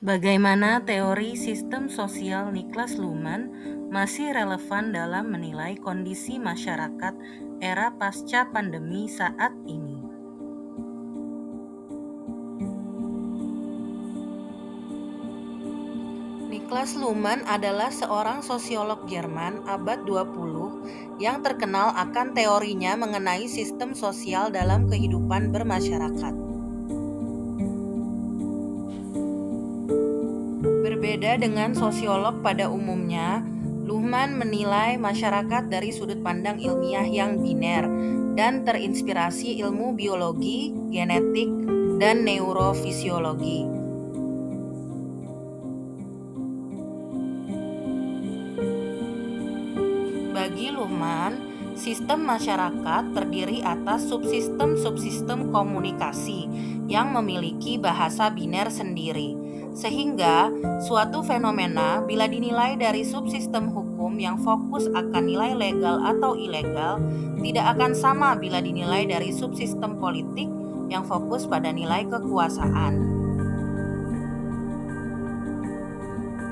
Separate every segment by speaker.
Speaker 1: Bagaimana teori sistem sosial Niklas Luhmann masih relevan dalam menilai kondisi masyarakat era pasca pandemi saat ini? Niklas Luhmann adalah seorang sosiolog Jerman abad 20 yang terkenal akan teorinya mengenai sistem sosial dalam kehidupan bermasyarakat. Berbeda dengan sosiolog pada umumnya, Luhmann menilai masyarakat dari sudut pandang ilmiah yang biner dan terinspirasi ilmu biologi, genetik, dan neurofisiologi. Bagi Luhmann, sistem masyarakat terdiri atas subsistem-subsistem komunikasi yang memiliki bahasa biner sendiri, sehingga suatu fenomena bila dinilai dari subsistem hukum yang fokus akan nilai legal atau ilegal, tidak akan sama bila dinilai dari subsistem politik yang fokus pada nilai kekuasaan.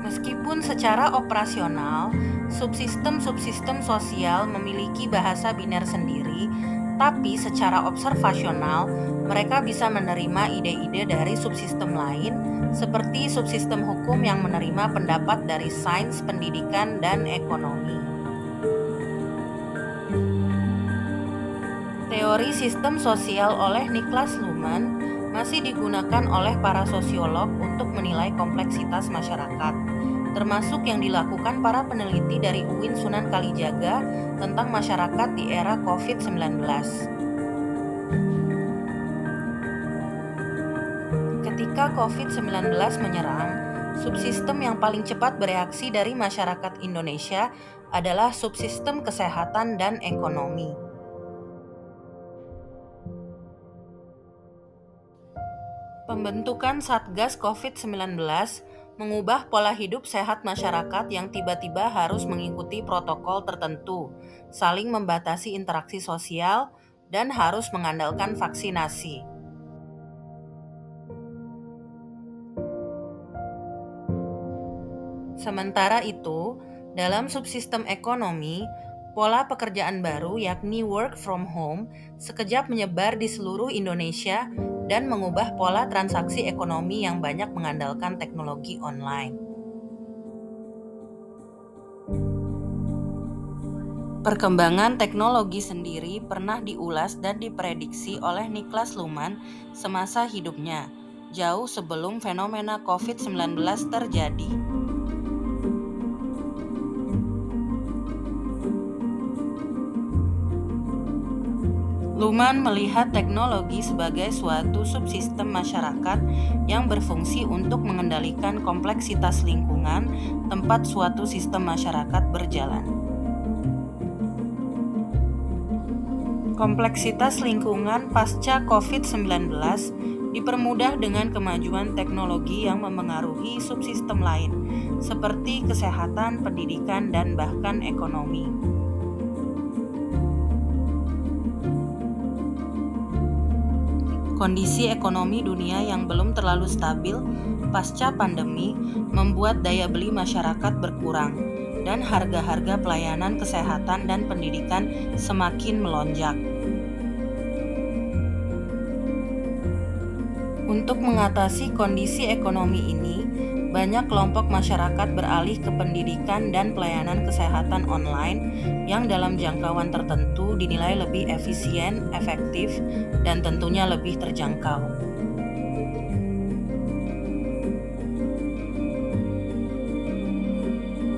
Speaker 1: Meskipun secara operasional, subsistem-subsistem sosial memiliki bahasa biner sendiri, tapi secara observasional, mereka bisa menerima ide-ide dari subsistem lain, seperti subsistem hukum yang menerima pendapat dari sains, pendidikan, dan ekonomi. Teori sistem sosial oleh Niklas Luhmann masih digunakan oleh para sosiolog untuk menilai kompleksitas masyarakat, termasuk yang dilakukan para peneliti dari UIN Sunan Kalijaga tentang masyarakat di era COVID-19. Ketika COVID-19 menyerang, subsistem yang paling cepat bereaksi dari masyarakat Indonesia adalah subsistem kesehatan dan ekonomi. Pembentukan Satgas COVID-19 mengubah pola hidup sehat masyarakat yang tiba-tiba harus mengikuti protokol tertentu, saling membatasi interaksi sosial, dan harus mengandalkan vaksinasi. Sementara itu, dalam subsistem ekonomi, pola pekerjaan baru yakni work from home sekejap menyebar di seluruh Indonesia dan mengubah pola transaksi ekonomi yang banyak mengandalkan teknologi online. Perkembangan teknologi sendiri pernah diulas dan diprediksi oleh Niklas Luhmann semasa hidupnya, jauh sebelum fenomena COVID-19 terjadi. Luhmann melihat teknologi sebagai suatu subsistem masyarakat yang berfungsi untuk mengendalikan kompleksitas lingkungan tempat suatu sistem masyarakat berjalan. Kompleksitas lingkungan pasca COVID-19 dipermudah dengan kemajuan teknologi yang memengaruhi subsistem lain, seperti kesehatan, pendidikan, dan bahkan ekonomi. Kondisi ekonomi dunia yang belum terlalu stabil pasca pandemi membuat daya beli masyarakat berkurang dan harga-harga pelayanan kesehatan dan pendidikan semakin melonjak. Untuk mengatasi kondisi ekonomi ini, banyak kelompok masyarakat beralih ke pendidikan dan pelayanan kesehatan online yang dalam jangkauan tertentu dinilai lebih efisien, efektif, dan tentunya lebih terjangkau.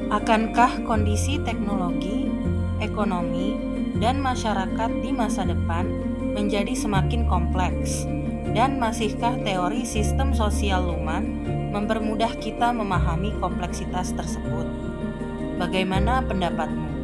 Speaker 1: Akankah kondisi teknologi, ekonomi, dan masyarakat di masa depan menjadi semakin kompleks? Dan masihkah teori sistem sosial Luhmann mempermudah kita memahami kompleksitas tersebut? Bagaimana pendapatmu?